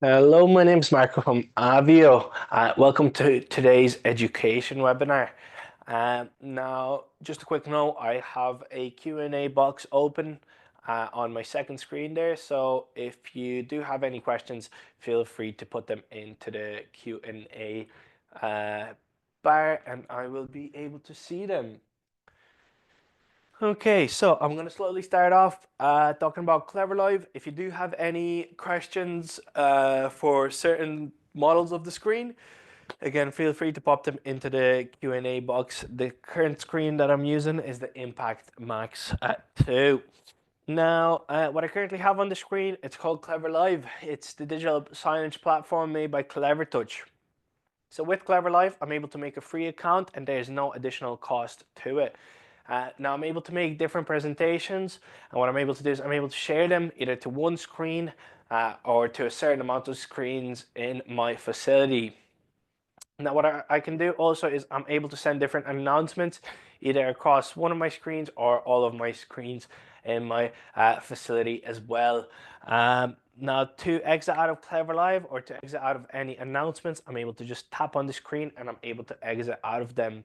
Hello, my name is Marco from Avio. Welcome to today's education webinar. Now, just a quick note, I have a Q&A box open on my second screen there. So if you do have any questions, feel free to put them into the Q&A bar and I will be able to see them. Okay, so I'm going to slowly start off talking about CleverLive. If you do have any questions for certain models of the screen, again, feel free to pop them into the Q&A box. The current screen that I'm using is the Impact Max 2. Now, what I currently have on the screen, it's called CleverLive. It's the digital signage platform made by Clevertouch. So with CleverLive, I'm able to make a free account and there's no additional cost to it. Now I'm able to make different presentations, and what I'm able to do is I'm able to share them either to one screen or to a certain amount of screens in my facility. Now what I can do also is I'm able to send different announcements either across one of my screens or all of my screens in my facility as well. Now to exit out of CleverLive or to exit out of any announcements, I'm able to just tap on the screen and I'm able to exit out of them.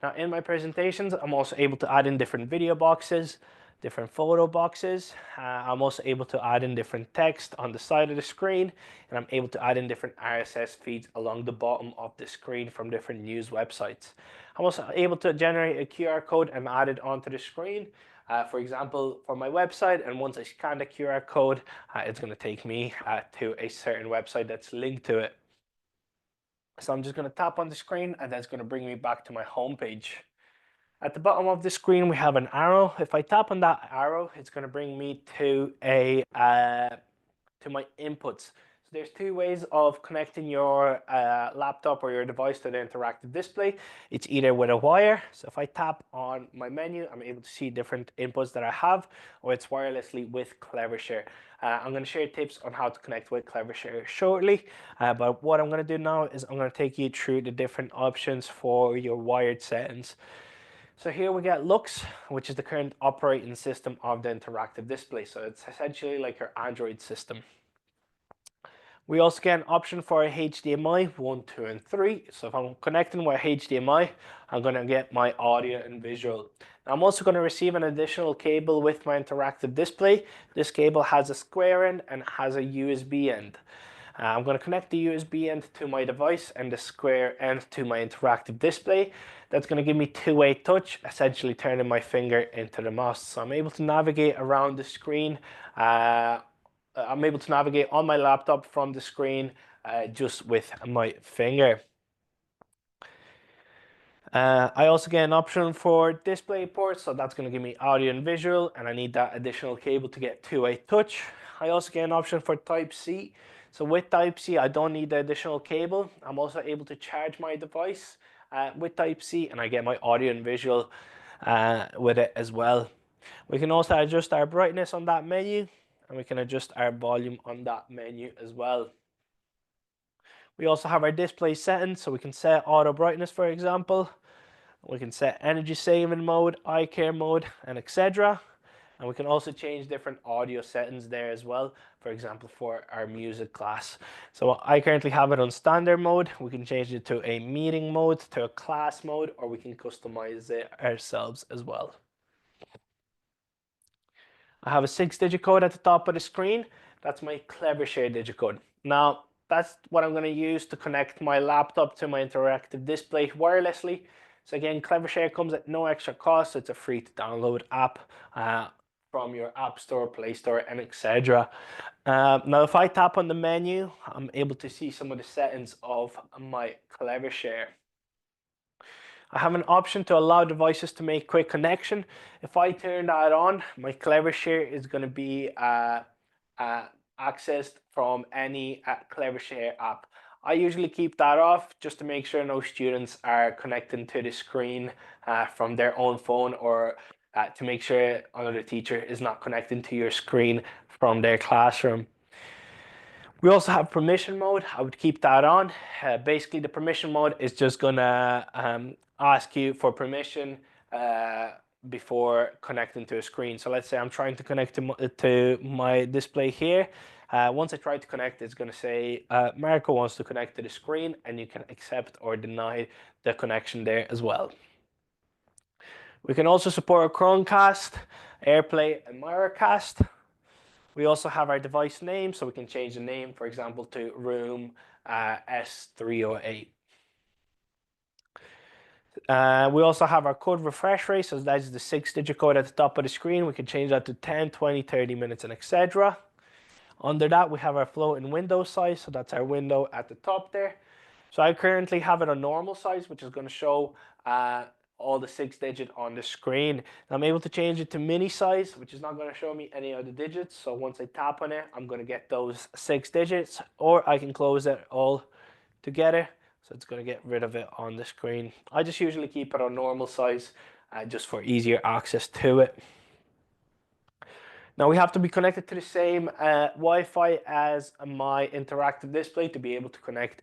Now in my presentations, I'm also able to add in different video boxes, different photo boxes. I'm also able to add in different text on the side of the screen, and I'm able to add in different RSS feeds along the bottom of the screen from different news websites. I'm also able to generate a QR code and add it onto the screen. For example, for my website, and once I scan the QR code, it's going to take me to a certain website that's linked to it. So I'm just going to tap on the screen and that's going to bring me back to my home page. At the bottom of the screen, we have an arrow. If I tap on that arrow, it's going to bring me to to my inputs. So there's two ways of connecting your laptop or your device to the interactive display. It's either with a wire. So if I tap on my menu, I'm able to see different inputs that I have, or it's wirelessly with Clevershare. I'm going to share tips on how to connect with Clevershare shortly. But what I'm going to do now is I'm going to take you through the different options for your wired settings. So here we get Lux, which is the current operating system of the interactive display. So it's essentially like your Android system. We also get an option for HDMI 1, 2, and 3. So if I'm connecting with HDMI, I'm going to get my audio and visual. I'm also going to receive an additional cable with my interactive display. This cable has a square end and has a USB end. I'm going to connect the USB end to my device and the square end to my interactive display. That's going to give me two-way touch, essentially turning my finger into the mouse. So I'm able to navigate around the screen. I'm able to navigate on my laptop from the screen just with my finger. I also get an option for display ports, so that's going to give me audio and visual, and I need that additional cable to get two-way touch. I also get an option for Type-C. So with Type-C, I don't need the additional cable. I'm also able to charge my device with Type-C, and I get my audio and visual with it as well. We can also adjust our brightness on that menu, and we can adjust our volume on that menu as well. We also have our display settings, so we can set auto brightness, for example. We can set energy saving mode, eye care mode, and etc. And we can also change different audio settings there as well, for example, for our music class. So I currently have it on standard mode. We can change it to a meeting mode, to a class mode, or we can customize it ourselves as well. I have a 6-digit code at the top of the screen. That's my Clevershare digit code. Now, that's what I'm going to use to connect my laptop to my interactive display wirelessly. So again, Clevershare comes at no extra cost. It's a free to download app from your App Store, Play Store, and etc. Now, if I tap on the menu, I'm able to see some of the settings of my Clevershare. I have an option to allow devices to make quick connection. If I turn that on, my Clevershare is going to be accessed from any Clevershare app. I usually keep that off just to make sure no students are connecting to the screen from their own phone, or to make sure another teacher is not connecting to your screen from their classroom. We also have permission mode. I would keep that on. Basically, the permission mode is just gonna ask you for permission before connecting to a screen. So let's say I'm trying to connect to my display here, Once I try to connect, it's going to say Marco wants to connect to the screen, and you can accept or deny the connection there as well. We can also support Chromecast, AirPlay, and Miracast. We also have our device name, so we can change the name, for example, to Room S308. We also have our code refresh rate, so that's the 6-digit code at the top of the screen. We can change that to 10, 20, 30 minutes, and etc. Under that, we have our floating window size, so that's our window at the top there. So I currently have it on normal size, which is going to show all the 6-digit on the screen. I'm able to change it to mini size, which is not going to show me any of the digits. So once I tap on it, I'm going to get those 6 digits, or I can close it all together. So it's going to get rid of it on the screen. I just usually keep it on normal size just for easier access to it. Now we have to be connected to the same Wi-Fi as my interactive display to be able to connect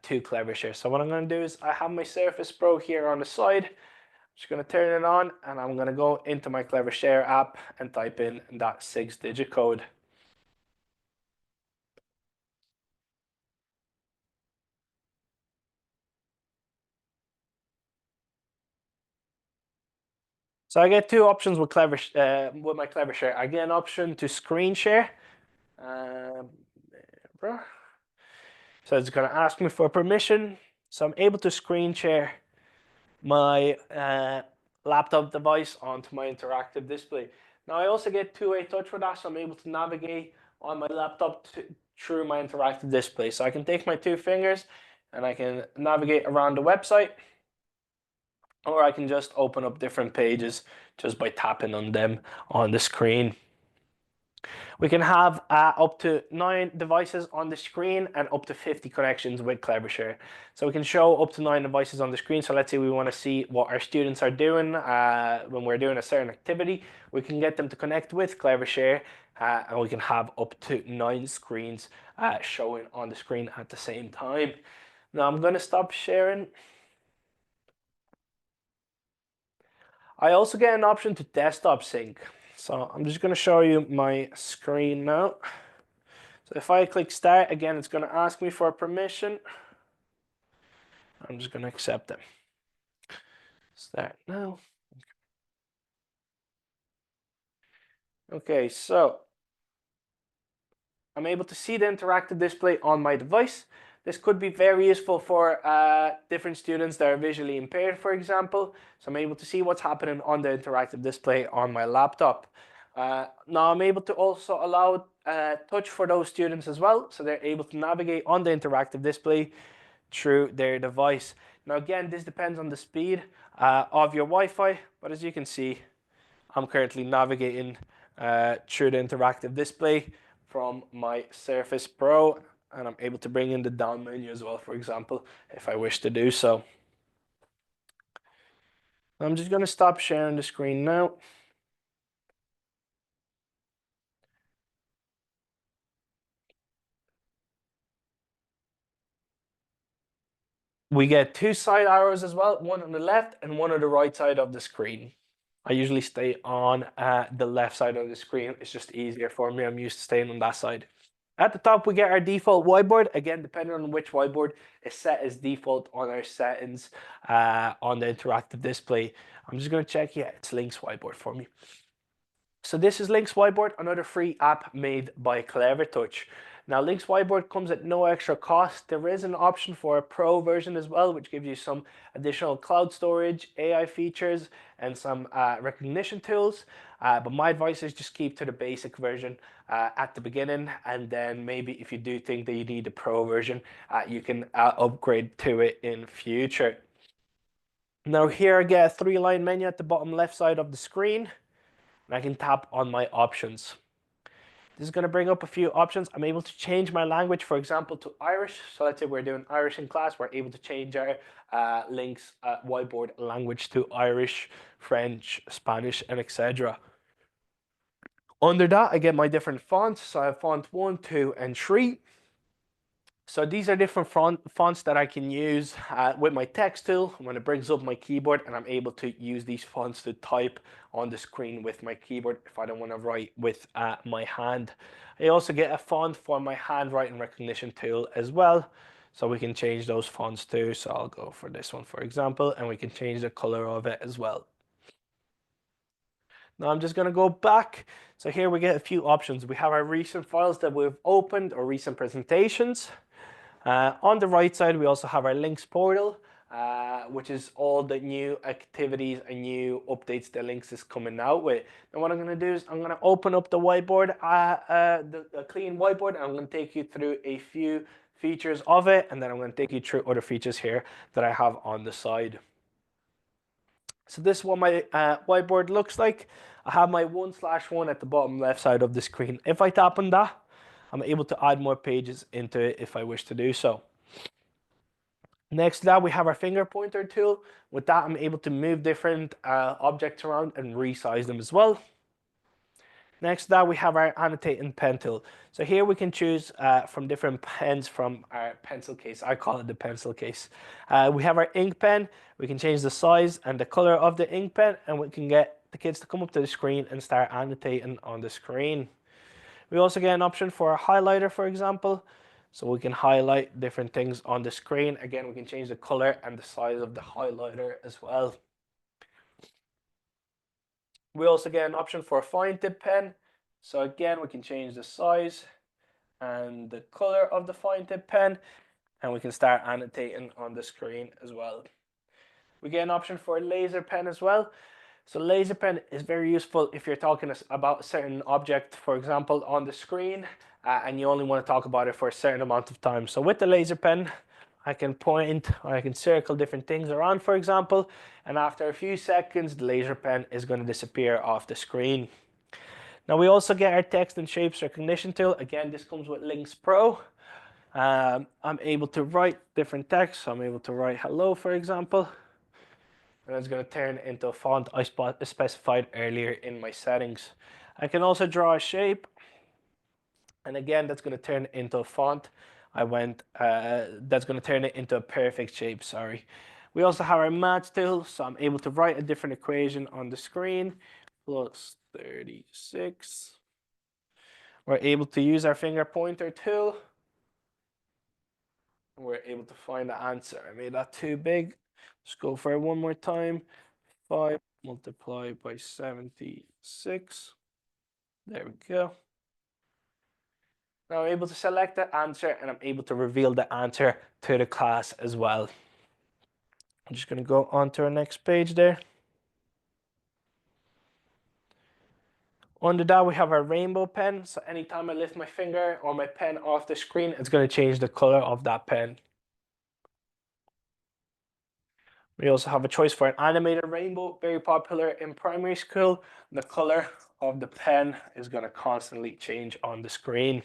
to Clevershare. So what I'm going to do is I have my Surface Pro here on the side. I'm just going to turn it on, and I'm going to go into my Clevershare app and type in that 6-digit code. So I get two options with with my Clevershare. I get an option to screen share. So it's going to ask me for permission. So I'm able to screen share my laptop device onto my interactive display. Now I also get two-way touch for that, so I'm able to navigate on my laptop through my interactive display. So I can take my 2 fingers and I can navigate around the website, or I can just open up different pages just by tapping on them on the screen. We can have up to 9 devices on the screen and up to 50 connections with Clevershare. So we can show up to 9 devices on the screen. So let's say we want to see what our students are doing when we're doing a certain activity. We can get them to connect with Clevershare, and we can have up to 9 screens showing on the screen at the same time. Now I'm going to stop sharing. I also get an option to desktop sync. So I'm just going to show you my screen now. So if I click start, again, it's going to ask me for permission. I'm just going to accept it. Start now. Okay, so I'm able to see the interactive display on my device. This could be very useful for different students that are visually impaired, for example. So I'm able to see what's happening on the interactive display on my laptop. Now I'm able to also allow touch for those students as well. So they're able to navigate on the interactive display through their device. Now again, this depends on the speed of your Wi-Fi, but as you can see, I'm currently navigating through the interactive display from my Surface Pro, and I'm able to bring in the down menu as well, for example, if I wish to do so. I'm just going to stop sharing the screen now. We get 2 side arrows as well, one on the left and one on the right side of the screen. I usually stay on the left side of the screen. It's just easier for me. I'm used to staying on that side. At the top, we get our default whiteboard. Again, depending on which whiteboard is set as default on our settings on the interactive display. I'm just going to check. Yeah, it's Link's whiteboard for me. So this is Link's Whiteboard, another free app made by Clevertouch. Now, Link's Whiteboard comes at no extra cost. There is an option for a pro version as well, which gives you some additional cloud storage, AI features, and some recognition tools. But my advice is just keep to the basic version at the beginning, and then maybe if you do think that you need a pro version, you can upgrade to it in future. Now here I get a 3-line menu at the bottom left side of the screen. And I can tap on my options. This is going to bring up a few options. I'm able to change my language, for example, to Irish. So let's say we're doing Irish in class. We're able to change our Link's whiteboard language to Irish, French, Spanish, and etc. Under that, I get my different fonts. So I have font 1, 2, and 3. So these are different fonts that I can use with my text tool when it brings up my keyboard, and I'm able to use these fonts to type on the screen with my keyboard if I don't want to write with my hand. I also get a font for my handwriting recognition tool as well, so we can change those fonts too. So I'll go for this one, for example, and we can change the color of it as well. Now I'm just going to go back. So here we get a few options. We have our recent files that we've opened or recent presentations. On the right side, we also have our links portal, which is all the new activities and new updates that Links is coming out with. And what I'm going to do is I'm going to open up the whiteboard, the clean whiteboard, and I'm going to take you through a few features of it, and then I'm going to take you through other features here that I have on the side. So this is what my whiteboard looks like. I have my 1/1 at the bottom left side of the screen. If I tap on that, I'm able to add more pages into it if I wish to do so. Next to that, we have our finger pointer tool. With that, I'm able to move different objects around and resize them as well. Next to that, we have our annotating pen tool. So here we can choose from different pens from our pencil case. I call it the pencil case. We have our ink pen. We can change the size and the color of the ink pen, and we can get the kids to come up to the screen and start annotating on the screen. We also get an option for a highlighter, for example. So we can highlight different things on the screen. Again, we can change the color and the size of the highlighter as well. We also get an option for a fine tip pen. So again, we can change the size and the color of the fine tip pen, and we can start annotating on the screen as well. We get an option for a laser pen as well. So laser pen is very useful if you're talking about a certain object, for example, on the screen, and you only want to talk about it for a certain amount of time. So with the laser pen, I can point or I can circle different things around, for example, and after a few seconds, the laser pen is going to disappear off the screen. Now we also get our text and shapes recognition tool. Again, this comes with Links Pro. I'm able to write different text. So I'm able to write hello, for example, and it's going to turn into a font I specified earlier in my settings. I can also draw a shape, and again, that's going to turn into a font. That's going to turn it into a perfect shape, sorry. We also have our math tool, so I'm able to write a different equation on the screen, plus 36. We're able to use our finger pointer tool. We're able to find the answer. I made that too big. Let's go for it one more time. 5 multiplied by 76. There we go. Now I'm able to select the answer, and I'm able to reveal the answer to the class as well. I'm just going to go on to our next page there. Under that, we have our rainbow pen. So anytime I lift my finger or my pen off the screen, it's going to change the color of that pen. We also have a choice for an animated rainbow, very popular in primary school. The color of the pen is going to constantly change on the screen.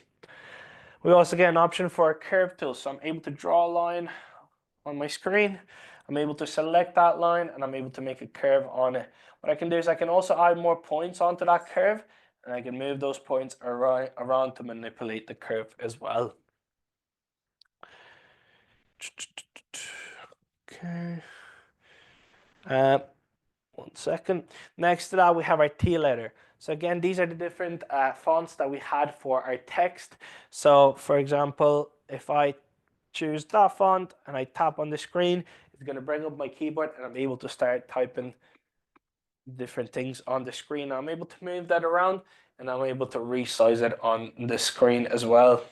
We also get an option for a curve tool. So I'm able to draw a line on my screen. I'm able to select that line, and I'm able to make a curve on it. What I can do is I can also add more points onto that curve, and I can move those points around to manipulate the curve as well. Okay. 1 second. Next to that, we have our T letter. So again, these are the different fonts that we had for our text. So for example, if I choose that font and I tap on the screen, it's going to bring up my keyboard, and I'm able to start typing different things on the screen. I'm able to move that around, and I'm able to resize it on the screen as well.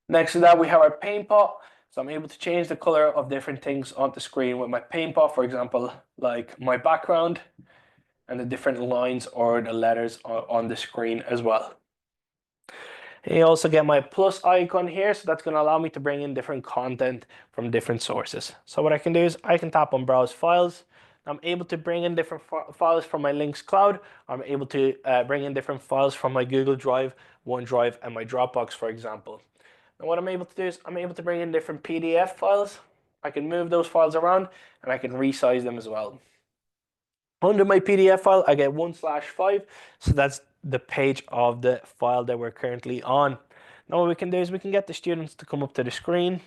Next to that, we have our paint pot. So I'm able to change the color of different things on the screen with my paint pot, for example, like my background and the different lines or the letters on the screen as well. And you also get my plus icon here, so that's going to allow me to bring in different content from different sources. So what I can do is I can tap on Browse Files. I'm able to bring in different files from my Links cloud. I'm able to bring in different files from my Google Drive, OneDrive, and my Dropbox, for example. And what I'm able to do is I'm able to bring in different PDF files. I can move those files around, and I can resize them as well. Under my PDF file, I get 1/5, so that's the page of the file that we're currently on. Now what we can do is we can get the students to come up to the screen,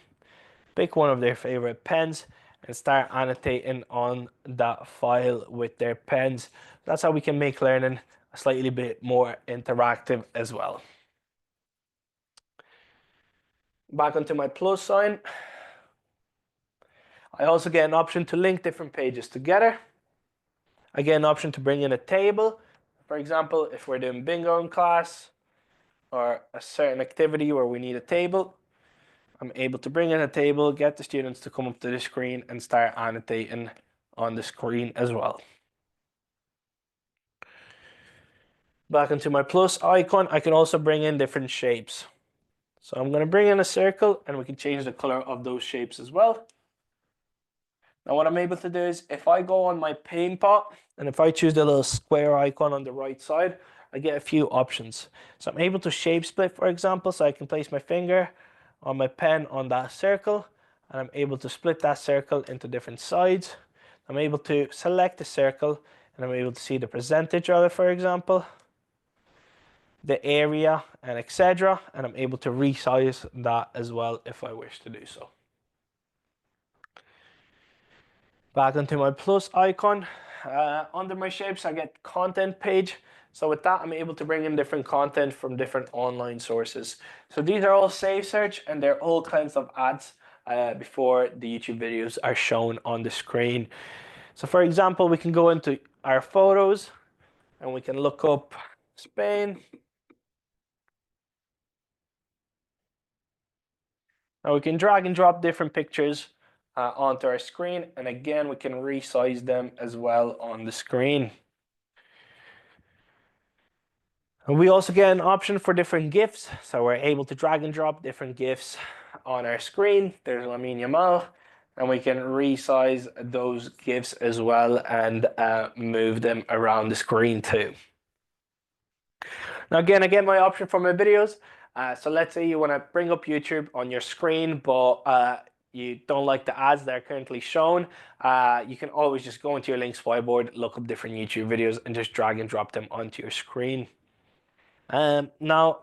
pick one of their favorite pens, and start annotating on that file with their pens. That's how we can make learning a slightly bit more interactive as well. Back onto my plus sign. I also get an option to link different pages together. I get an option to bring in a table. For example, if we're doing bingo in class or a certain activity where we need a table, I'm able to bring in a table, get the students to come up to the screen and start annotating on the screen as well. Back into my plus icon, I can also bring in different shapes. So I'm going to bring in a circle and we can change the color of those shapes as well. Now what I'm able to do is if I go on my paint pot and if I choose the little square icon on the right side, I get a few options. So I'm able to shape split, for example, so I can place my finger on my pen on that circle and I'm able to split that circle into different sides. I'm able to select the circle and I'm able to see the percentage of it, for example, the area and etc. And I'm able to resize that as well if I wish to do so. Back onto my plus icon. Under my shapes, I get content page. So with that, I'm able to bring in different content from different online sources. So these are all safe search and they're all kinds of ads before the YouTube videos are shown on the screen. So for example, we can go into our photos and we can look up Spain. Now we can drag and drop different pictures onto our screen, and again we can resize them as well on the screen. And we also get an option for different GIFs, so we're able to drag and drop different GIFs on our screen. There's Lamine Yamal, and we can resize those GIFs as well and move them around the screen too. Now again, I get my option for my videos. So let's say you want to bring up YouTube on your screen, but you don't like the ads that are currently shown. You can always just go into your links whiteboard, look up different YouTube videos, and just drag and drop them onto your screen. Now,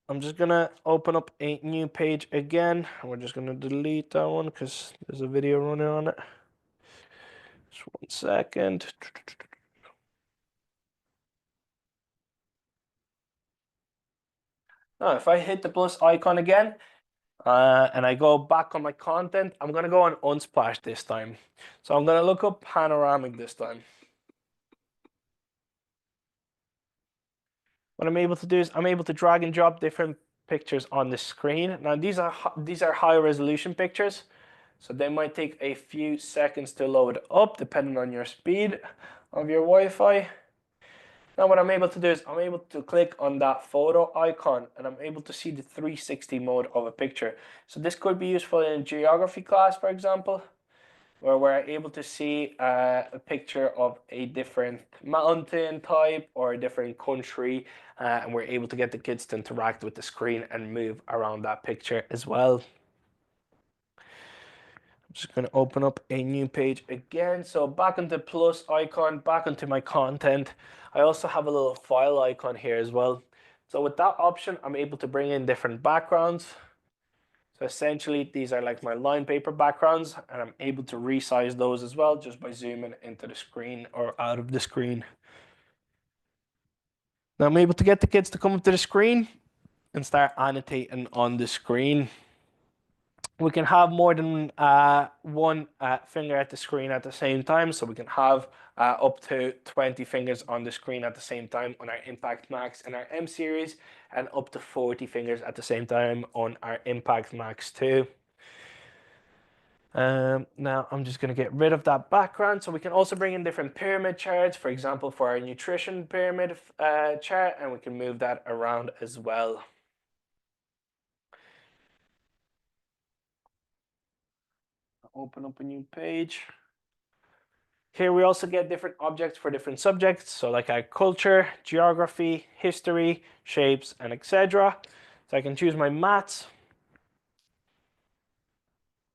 I'm just gonna open up a new page again. We're just gonna delete that one because there's a video running on it. Just 1 second. Now, if I hit the plus icon again, and I go back on my content, I'm gonna go on Unsplash this time. So I'm gonna look up panoramic this time. What I'm able to do is I'm able to drag and drop different pictures on the screen. Now these are high resolution pictures, so they might take a few seconds to load up depending on your speed of your Wi-Fi. Now what I'm able to do is I'm able to click on that photo icon and I'm able to see the 360 mode of a picture. So this could be useful in geography class, for example, where we're able to see a picture of a different mountain type or a different country, and we're able to get the kids to interact with the screen and move around that picture as well. I'm just going to open up a new page again. So back into plus icon, back into my content. I also have a little file icon here as well. So with that option, I'm able to bring in different backgrounds. So essentially, these are like my line paper backgrounds, and I'm able to resize those as well just by zooming into the screen or out of the screen. Now I'm able to get the kids to come up to the screen and start annotating on the screen. We can have more than one finger at the screen at the same time. So we can have up to 20 fingers on the screen at the same time on our Impact Max and our M series, and up to 40 fingers at the same time on our Impact Max 2. Now I'm just going to get rid of that background. So we can also bring in different pyramid charts, for example, for our nutrition pyramid chart, and we can move that around as well. Open up a new page. Here we also get different objects for different subjects. So like our culture, geography, history, shapes, and etc. So I can choose my maths.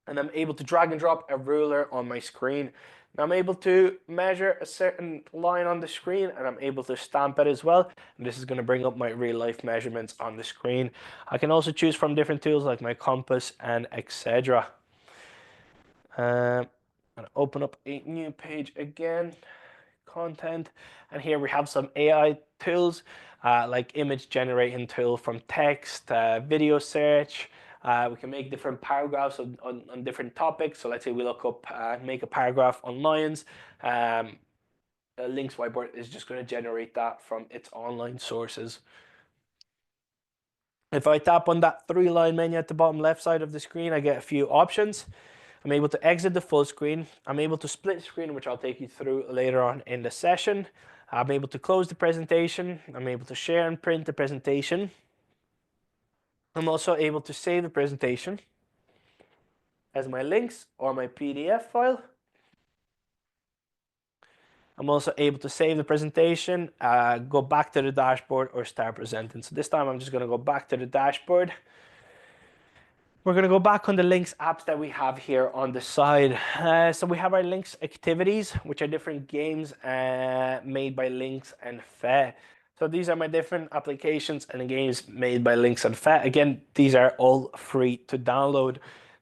And I'm able to drag and drop a ruler on my screen. Now I'm able to measure a certain line on the screen, and I'm able to stamp it as well. And this is going to bring up my real life measurements on the screen. I can also choose from different tools like my compass and etc. I'm going to open up a new page again, content, and here we have some AI tools like image generating tool from text, video search. We can make different paragraphs on different topics. So let's say we look up, make a paragraph on lions. Links Whiteboard is just going to generate that from its online sources. If I tap on that three-line menu at the bottom left side of the screen, I get a few options. I'm able to exit the full screen. I'm able to split screen, which I'll take you through later on in the session. I'm able to close the presentation. I'm able to share and print the presentation. I'm also able to save the presentation as my links or my PDF file. I'm also able to save the presentation, go back to the dashboard, or start presenting. So this time I'm just going to go back to the dashboard. We're going to go back on the links apps that we have here on the side. So we have our links activities, which are different games made by Links and Fe. So these are my different applications and games made by Links and Fe. Again, these are all free to download.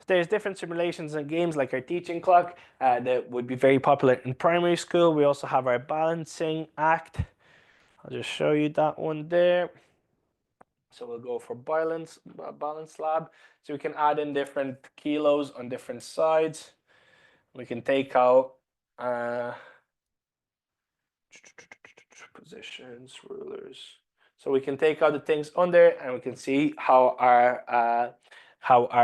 There's different simulations and games like our teaching clock that would be very popular in primary school. We also have our balancing act. I'll just show you that one there. So we'll go for balance lab. So we can add in different kilos on different sides. We can take out positions, rulers. So we can take out the things on there, and we can see how our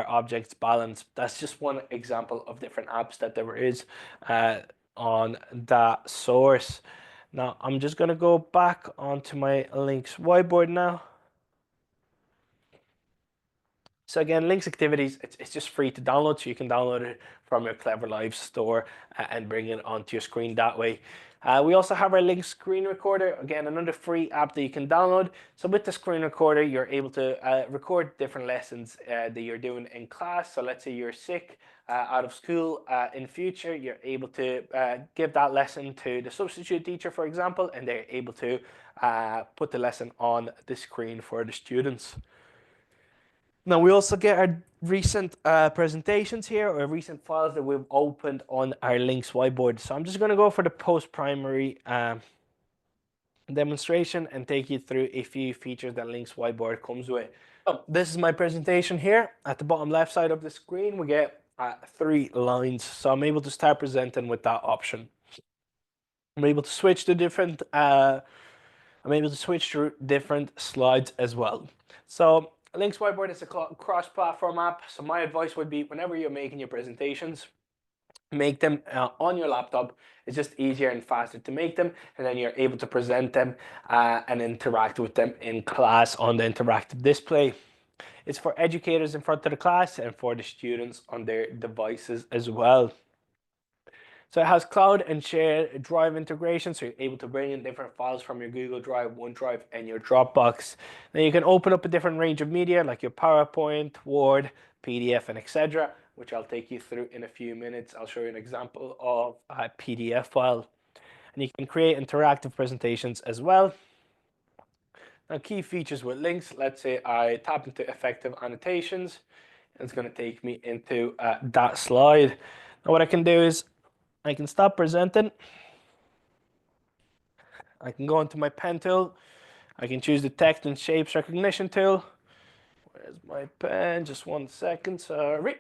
objects balance. That's just one example of different apps that there is on that source. Now I'm just gonna go back onto my Links whiteboard now. So again, Links Activities, it's just free to download, so you can download it from your CleverLive store and bring it onto your screen that way. We also have our Links Screen Recorder, again, another free app that you can download. So with the screen recorder, you're able to record different lessons that you're doing in class. So let's say you're sick out of school in future, you're able to give that lesson to the substitute teacher, for example, and they're able to put the lesson on the screen for the students. Now we also get our recent presentations here, or recent files that we've opened on our Links whiteboard. So I'm just going to go for the post-primary demonstration and take you through a few features that Links whiteboard comes with. So this is my presentation here. At the bottom left side of the screen, we get 3 lines. So I'm able to start presenting with that option. I'm able to switch to different slides as well. So Links Whiteboard is a cross-platform app. So my advice would be, whenever you're making your presentations, make them on your laptop. It's just easier and faster to make them, and then you're able to present them and interact with them in class on the interactive display. It's for educators in front of the class and for the students on their devices as well. So it has cloud and shared drive integration, so you're able to bring in different files from your Google Drive, OneDrive, and your Dropbox. Then you can open up a different range of media like your PowerPoint, Word, PDF, and etc., which I'll take you through in a few minutes. I'll show you an example of a PDF file. And you can create interactive presentations as well. Now, key features with links. Let's say I tap into effective annotations. It's going to take me into that slide. Now, what I can do is I can stop presenting. I can go into my pen tool. I can choose the text and shapes recognition tool. Where's my pen? Just 1 second, sorry.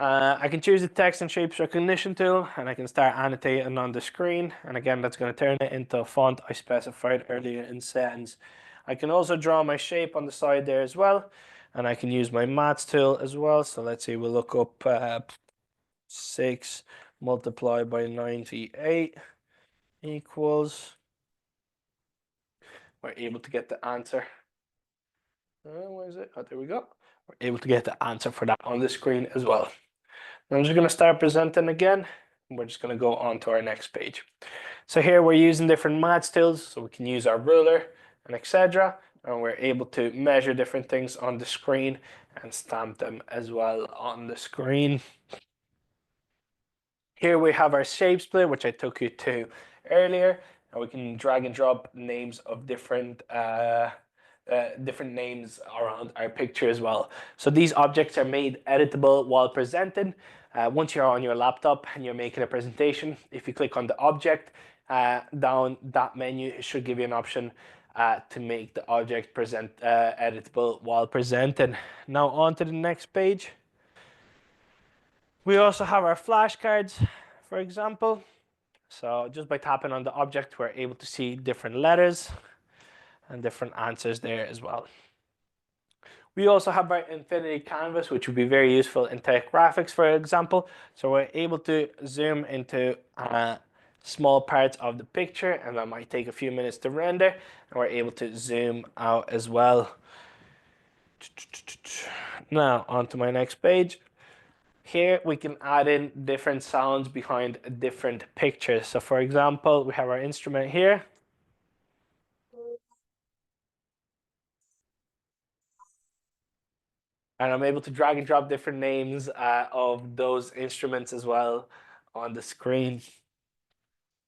I can choose the text and shapes recognition tool, and I can start annotating on the screen. And again, that's going to turn it into a font I specified earlier in settings. I can also draw my shape on the side there as well. And I can use my maths tool as well. So let's say we'll look up 6 multiplied by 98 equals, we're able to get the answer. Where is it? Oh, there we go. We're able to get the answer for that on the screen as well. I'm just going to start presenting again. We're just going to go on to our next page. So here we're using different maths tools, so we can use our ruler and etc. And we're able to measure different things on the screen and stamp them as well on the screen. Here we have our shape split, which I took you to earlier, and we can drag and drop names of different names around our picture as well. So these objects are made editable while presented. Once you're on your laptop and you're making a presentation, if you click on the object down that menu, it should give you an option to make the object present editable while presented. Now on to the next page. We also have our flashcards, for example. So just by tapping on the object, we're able to see different letters and different answers there as well. We also have our infinity canvas, which would be very useful in tech graphics, for example. So we're able to zoom into small parts of the picture, and that might take a few minutes to render, and we're able to zoom out as well. Now on to my next page. Here we can add in different sounds behind different pictures. So for example, we have our instrument here. And I'm able to drag and drop different names of those instruments as well on the screen.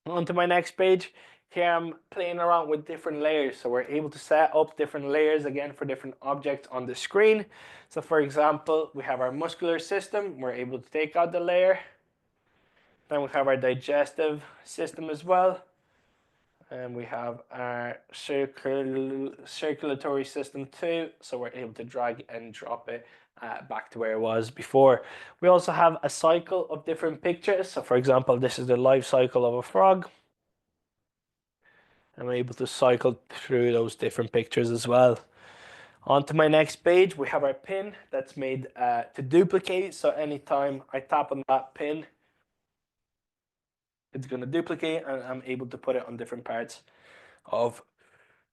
On to my next page. Here I'm playing around with different layers. So we're able to set up different layers again for different objects on the screen. So for example, we have our muscular system. We're able to take out the layer. Then we have our digestive system as well. And we have our circulatory system too. So we're able to drag and drop it back to where it was before. We also have a cycle of different pictures. So for example, this is the life cycle of a frog. I'm able to cycle through those different pictures as well. On to my next page, we have our pin that's made to duplicate. So anytime I tap on that pin, it's going to duplicate, and I'm able to put it on different parts of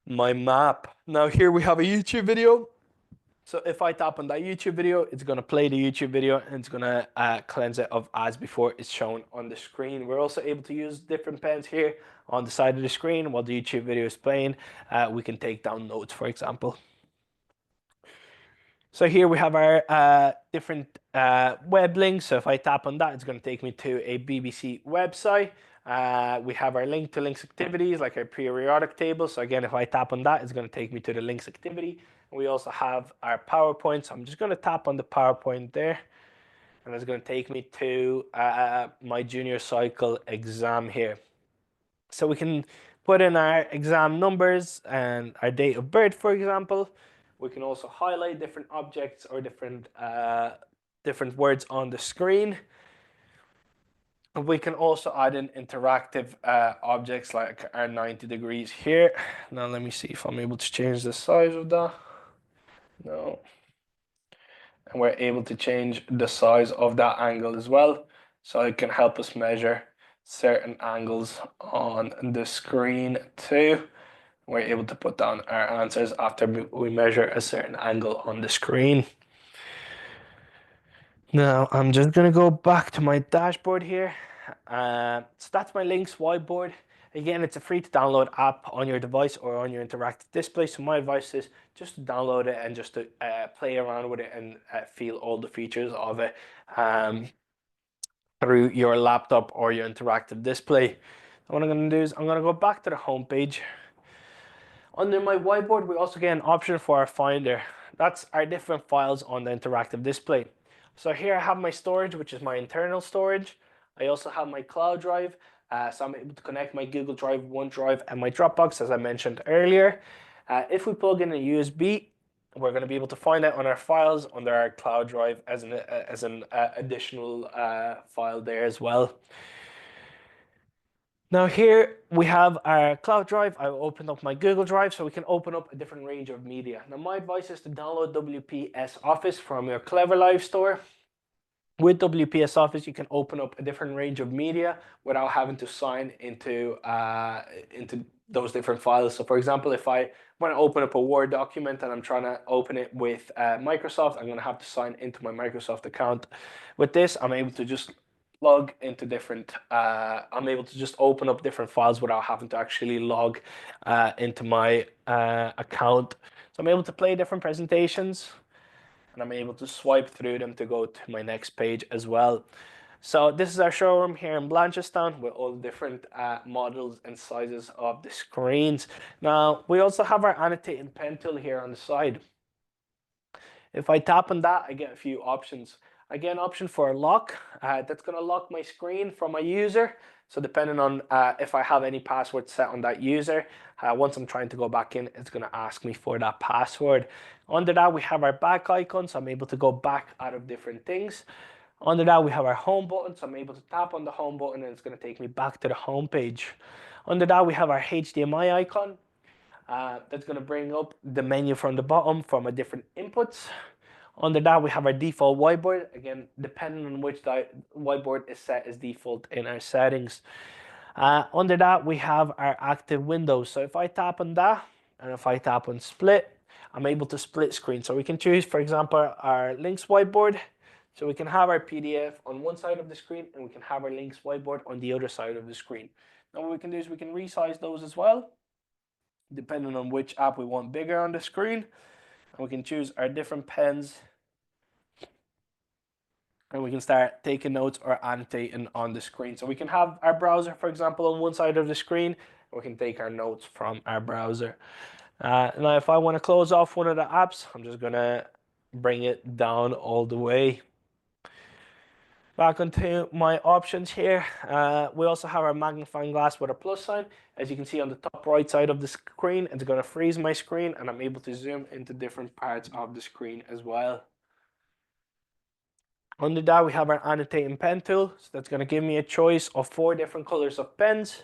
my map. Now here we have a YouTube video. So if I tap on that YouTube video, it's going to play the YouTube video, and it's going to cleanse it of ads before it's shown on the screen. We're also able to use different pens here on the side of the screen while the YouTube video is playing. We can take down notes, for example. So here we have our different web links. So if I tap on that, it's going to take me to a BBC website. We have our link to links activities, like our periodic table. So again, if I tap on that, it's going to take me to the links activity. We also have our PowerPoint. So I'm just going to tap on the PowerPoint there, and it's going to take me to my junior cycle exam here. So we can put in our exam numbers and our date of birth, for example. We can also highlight different objects or different words on the screen. We can also add in interactive objects like our 90 degrees here. Now let me see if I'm able to change the size of that. No. And we're able to change the size of that angle as well. So it can help us measure certain angles on the screen too. We're able to put down our answers after we measure a certain angle on the screen. Now I'm just going to go back to my dashboard here. So that's my links whiteboard. Again, it's a free to download app on your device or on your interactive display. So my advice is just to download it and just to play around with it and feel all the features of it through your laptop or your interactive display. What I'm going to do is I'm going to go back to the home page. Under my whiteboard, we also get an option for our Finder. That's our different files on the interactive display. So here I have my storage, which is my internal storage. I also have my cloud drive, so I'm able to connect my Google Drive, OneDrive, and my Dropbox, as I mentioned earlier. If we plug in a USB, we're going to be able to find out on our files under our cloud drive as an additional file there as well. Now here we have our cloud drive. I opened up my Google Drive so we can open up a different range of media. Now my advice is to download WPS Office from your CleverLive store. With WPS Office, you can open up a different range of media without having to sign into those different files. So for example, if I want to open up a Word document and I'm trying to open it with Microsoft, I'm going to have to sign into my Microsoft account. With this, I'm able to just log into different, I'm able to just open up different files without having to actually log into my account. So I'm able to play different presentations, and I'm able to swipe through them to go to my next page as well. So this is our showroom here in Blanchardstown with all the different models and sizes of the screens. Now, we also have our annotating pen tool here on the side. If I tap on that, I get a few options. I get an option for a lock. That's going to lock my screen from my user. So depending on if I have any password set on that user, once I'm trying to go back in, it's going to ask me for that password. Under that, we have our back icon, so I'm able to go back out of different things. Under that, we have our home button, so I'm able to tap on the home button and it's going to take me back to the home page. Under that, we have our HDMI icon. That's going to bring up the menu from the bottom from a different inputs. Under that, we have our default whiteboard. Again, depending on which whiteboard is set as default in our settings. Under that, we have our active windows. So if I tap on that, and if I tap on split, I'm able to split screen. So we can choose, for example, our links whiteboard. So we can have our PDF on one side of the screen, and we can have our links whiteboard on the other side of the screen. Now what we can do is we can resize those as well, depending on which app we want bigger on the screen. And we can choose our different pens, and we can start taking notes or annotating on the screen. So we can have our browser, for example, on one side of the screen, and we can take our notes from our browser. Now, if I want to close off one of the apps, I'm just going to bring it down all the way. Back onto my options here. We also have our magnifying glass with a plus sign. As you can see on the top right side of the screen, it's going to freeze my screen, and I'm able to zoom into different parts of the screen as well. Under that, we have our annotating pen tool. So that's going to give me a choice of 4 different colors of pens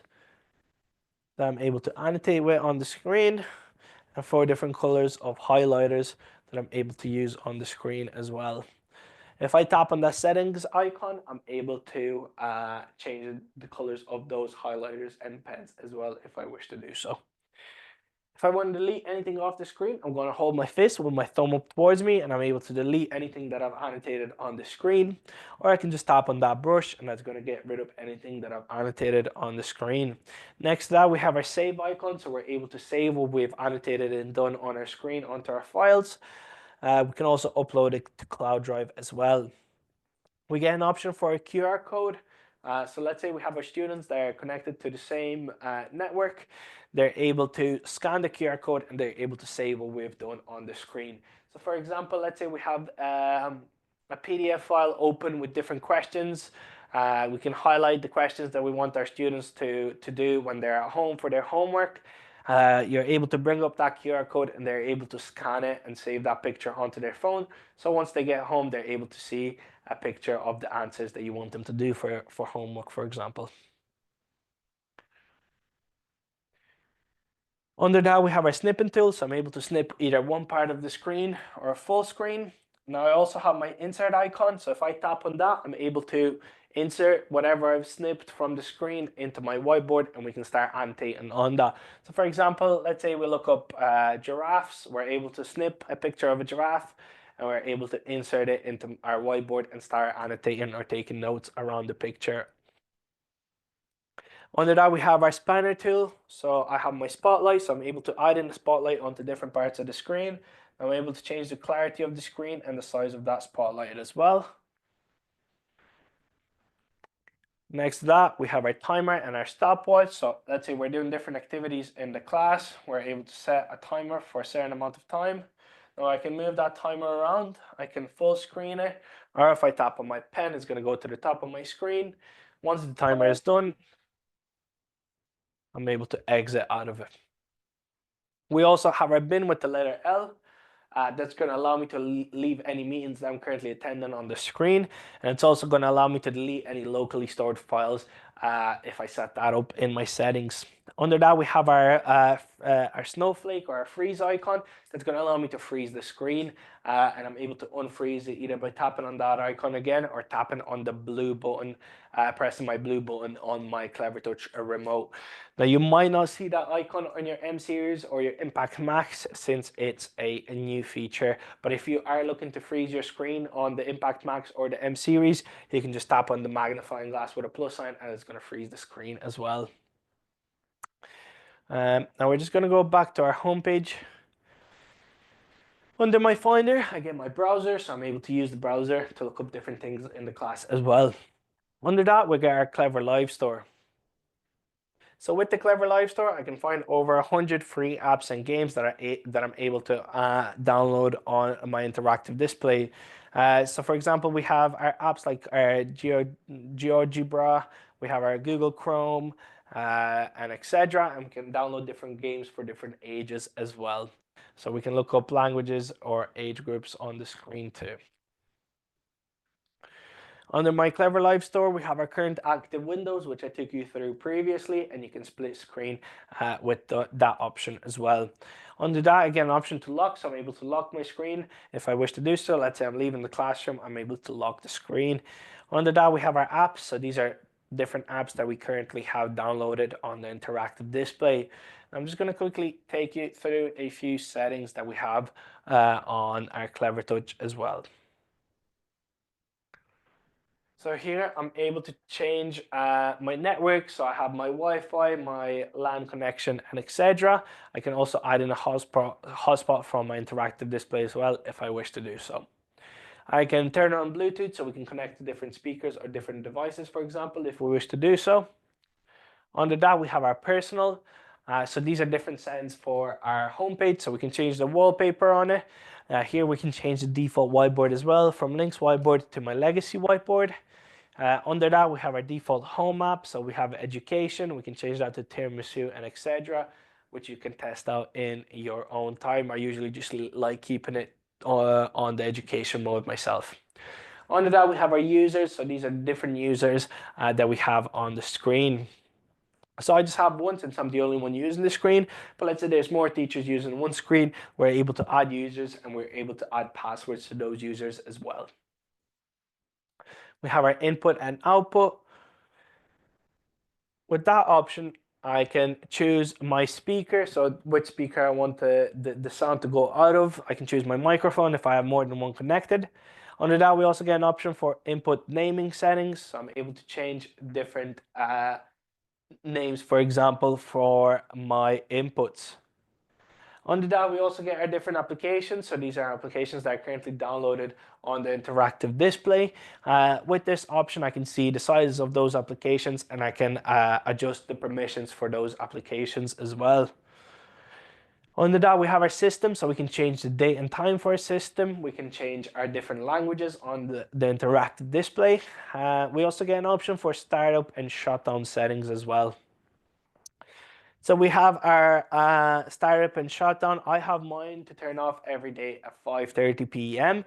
that I'm able to annotate with on the screen, and 4 different colors of highlighters that I'm able to use on the screen as well. If I tap on the settings icon, I'm able to change the colors of those highlighters and pens as well if I wish to do so. If I want to delete anything off the screen, I'm going to hold my fist with my thumb up towards me, and I'm able to delete anything that I've annotated on the screen. Or I can just tap on that brush, and that's going to get rid of anything that I've annotated on the screen. Next to that, we have our save icon, so we're able to save what we've annotated and done on our screen onto our files. We can also upload it to Cloud Drive as well. We get an option for a QR code. So let's say we have our students that are connected to the same network. They're able to scan the QR code and they're able to save what we've done on the screen. So for example, let's say we have a PDF file open with different questions. We can highlight the questions that we want our students to do when they're at home for their homework. You're able to bring up that QR code and they're able to scan it and save that picture onto their phone. So once they get home, they're able to see a picture of the answers that you want them to do for homework, for example. Under that, we have our snipping tool. So I'm able to snip either one part of the screen or a full screen. Now I also have my insert icon. So if I tap on that, I'm able to insert whatever I've snipped from the screen into my whiteboard, and we can start annotating on that. So for example, let's say we look up giraffes. We're able to snip a picture of a giraffe, and we're able to insert it into our whiteboard and start annotating or taking notes around the picture. Under that, we have our spanner tool. So I have my spotlight, so I'm able to add in the spotlight onto different parts of the screen. I'm able to change the clarity of the screen and the size of that spotlight as well. Next to that, we have our timer and our stopwatch. So let's say we're doing different activities in the class. We're able to set a timer for a certain amount of time. Now I can move that timer around. I can full screen it, or if I tap on my pen, it's going to go to the top of my screen. Once the timer is done, I'm able to exit out of it. We also have our bin with the letter L. That's going to allow me to leave any meetings that I'm currently attending on the screen. And it's also going to allow me to delete any locally stored files if I set that up in my settings. Under that, we have our snowflake or our freeze icon. That's going to allow me to freeze the screen. And I'm able to unfreeze it either by tapping on that icon again or tapping on the blue button, pressing my blue button on my Clevertouch remote. Now you might not see that icon on your M series or your Impact Max since it's a new feature. But if you are looking to freeze your screen on the Impact Max or the M series, you can just tap on the magnifying glass with a plus sign and it's going to freeze the screen as well. Now we're just going to go back to our home page. Under my Finder, I get my browser, so I'm able to use the browser to look up different things in the class as well. Under that, we get our CleverLive store. So with the CleverLive store, I can find over 100 free apps and games that I'm able to download on my interactive display. So for example, we have our apps like our GeoGebra, we have our Google Chrome, and etc. And we can download different games for different ages as well. So we can look up languages or age groups on the screen too. Under my CleverLive store, we have our current active windows, which I took you through previously, and you can split screen with that option as well. Under that, again, an option to lock, so I'm able to lock my screen if I wish to do so. Let's say I'm leaving the classroom, I'm able to lock the screen. Under that, we have our apps, so these are different apps that we currently have downloaded on the interactive display. I'm just going to quickly take you through a few settings that we have on our Clevertouch as well. So here I'm able to change my network. So I have my Wi-Fi, my LAN connection, and etc. I can also add in a hotspot from my interactive display as well if I wish to do so. I can turn on Bluetooth so we can connect to different speakers or different devices, for example, if we wish to do so. Under that, we have our personal. So these are different settings for our homepage. So we can change the wallpaper on it. Here we can change the default whiteboard as well, from Link's whiteboard to my legacy whiteboard. Under that, we have our default home app. So we have education. We can change that to tiramisu and etc., which you can test out in your own time. I usually just like keeping it on the education mode myself. Under that, we have our users. So these are different users that we have on the screen. So I just have one since I'm the only one using the screen. But let's say there's more teachers using one screen. We're able to add users and we're able to add passwords to those users as well. We have our input and output. With that option, I can choose my speaker, so which speaker I want the sound to go out of. I can choose my microphone if I have more than one connected. Under that, we also get an option for input naming settings, so I'm able to change different names, for example, for my inputs. Under that, we also get our different applications. So these are applications that are currently downloaded on the interactive display. With this option, I can see the sizes of those applications and I can adjust the permissions for those applications as well. Under that, we have our system, so we can change the date and time for our system. We can change our different languages on the interactive display. We also get an option for startup and shutdown settings as well. So we have our startup and shutdown. I have mine to turn off every day at 5:30 p.m.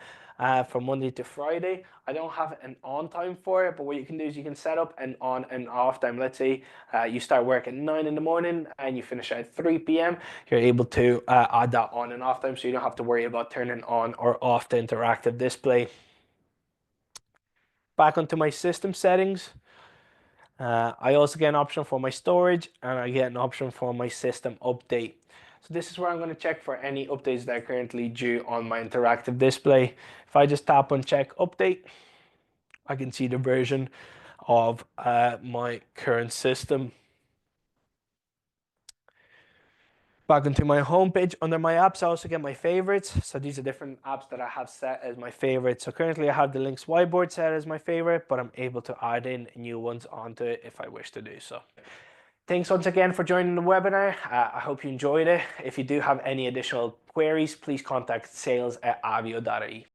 From Monday to Friday. I don't have an on time for it, but what you can do is you can set up an on and off time. Let's say you start work at 9 in the morning and you finish at 3 p.m. You're able to add that on and off time, so you don't have to worry about turning on or off the interactive display. Back onto my system settings. I also get an option for my storage and I get an option for my system update. So this is where I'm going to check for any updates that are currently due on my interactive display. If I just tap on check update, I can see the version of my current system. Back into my homepage, under my apps, I also get my favorites. So these are different apps that I have set as my favorites. So currently I have the Links whiteboard set as my favorite, but I'm able to add in new ones onto it if I wish to do so. Thanks once again for joining the webinar. I hope you enjoyed it. If you do have any additional queries, please contact sales@avio.ie.